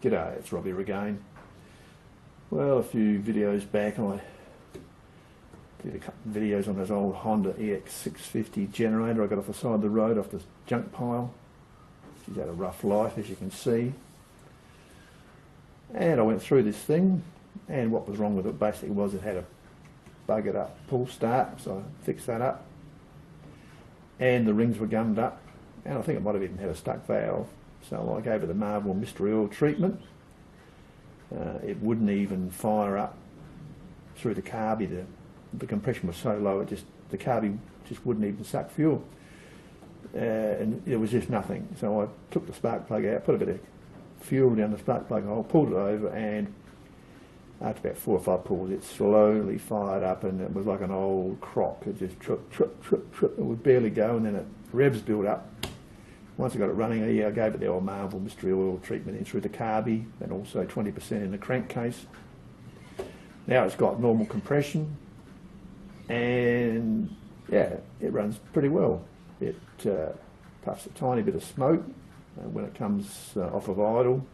G'day, it's Robbie again. Well, a few videos back I did a couple of videos on this old Honda EX650 generator I got off the side of the road off this junk pile. She's had a rough life, as you can see. And I went through this thing, and what was wrong with it basically was it had a buggered up pull start, so I fixed that up. And the rings were gummed up, and I think it might have even had a stuck valve. So I gave it the Marvel mystery oil treatment. It wouldn't even fire up through the carby. The compression was so low, the carby just wouldn't even suck fuel. And there was just nothing. So I took the spark plug out, put a bit of fuel down the spark plug hole, pulled it over, and after about 4 or 5 pulls, it slowly fired up, and it was like an old crock. It just trip, trip, trip, trip. It would barely go, and then revs built up. Once I got it running, I gave it the old Marvel mystery oil treatment in through the carby, and also 20% in the crankcase. Now it's got normal compression, and yeah, it runs pretty well. It puffs a tiny bit of smoke when it comes off of idle.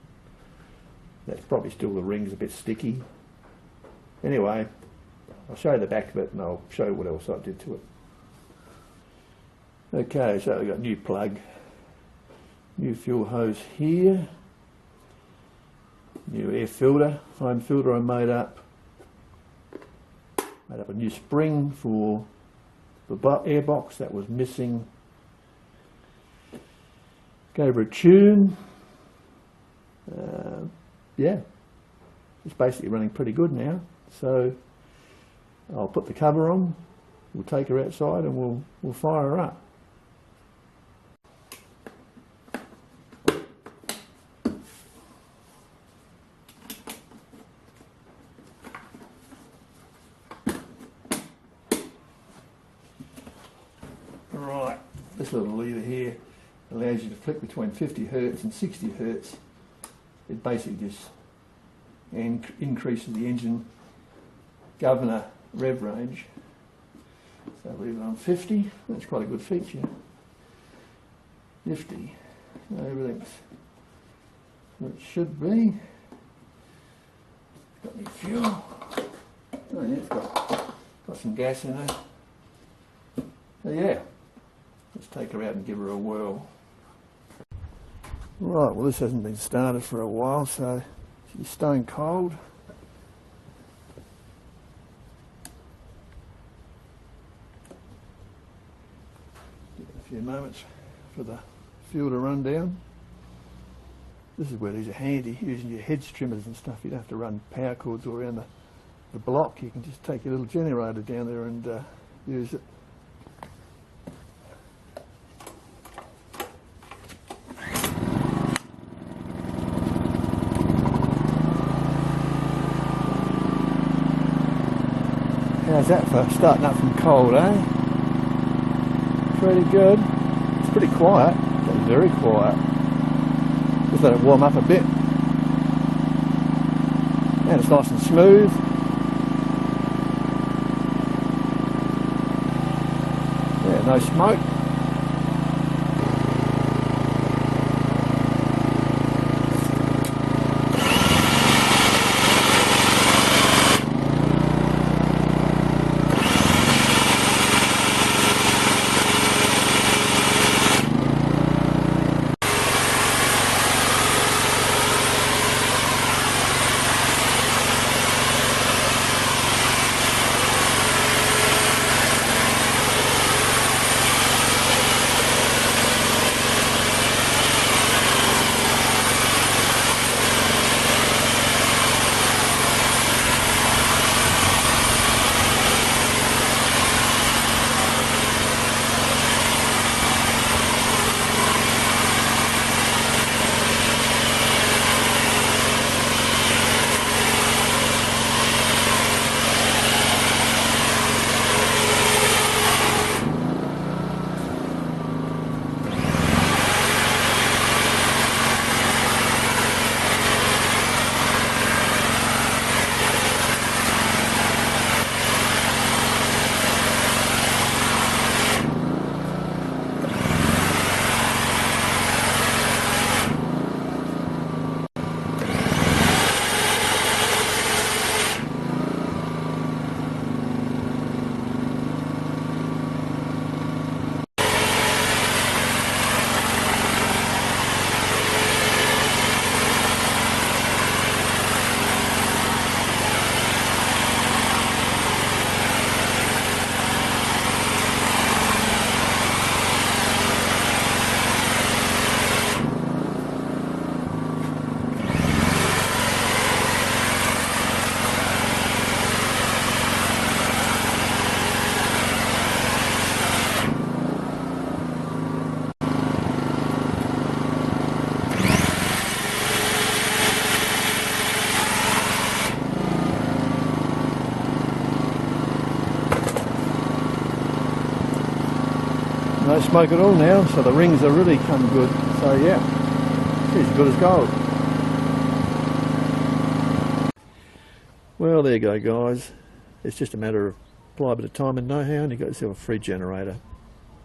That's probably still the rings a bit sticky. Anyway, I'll show you the back of it, and I'll show you what else I did to it. Okay, so we've got a new plug. New fuel hose here, new air filter, foam filter I made up a new spring for the air box that was missing, gave her a tune. Yeah, it's basically running pretty good now, so I'll put the cover on, we'll take her outside and we'll fire her up. Right, this little lever here allows you to flick between 50 Hz and 60 Hz. It basically just increases the engine governor rev range. So leave it on 50, that's quite a good feature. 50, so everything's what it should be. Got any fuel? Oh yeah, it's got some gas in there. So yeah. Let's take her out and give her a whirl. Right, well this hasn't been started for a while, so she's stone cold. Give it a few moments for the fuel to run down. This is where these are handy, using your hedge trimmers and stuff. You don't have to run power cords all around the block. You can just take your little generator down there and use it. How's that for starting up from cold, eh? Pretty good. It's pretty quiet. It's very quiet. Just let it warm up a bit. And it's nice and smooth. Yeah, no smoke. no smoke at all now, so the rings are really come good. So yeah, she's as good as gold. Well, there you go, guys. It's just a matter of apply a bit of time and know-how, and you've got yourself a free generator.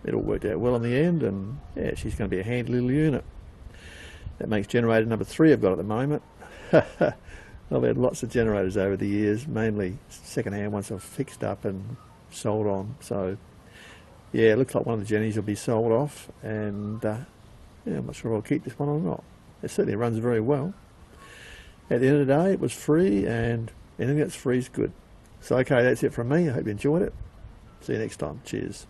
It all worked out well in the end, and yeah, she's going to be a handy little unit. That makes generator number 3 I've got at the moment. I've had lots of generators over the years, mainly second-hand ones I've fixed up and sold on. So yeah, it looks like one of the Jennies will be sold off, and yeah, I'm not sure if I'll keep this one or not. It certainly runs very well. At the end of the day, it was free, and anything that's free is good. So okay, that's it from me. I hope you enjoyed it. See you next time. Cheers.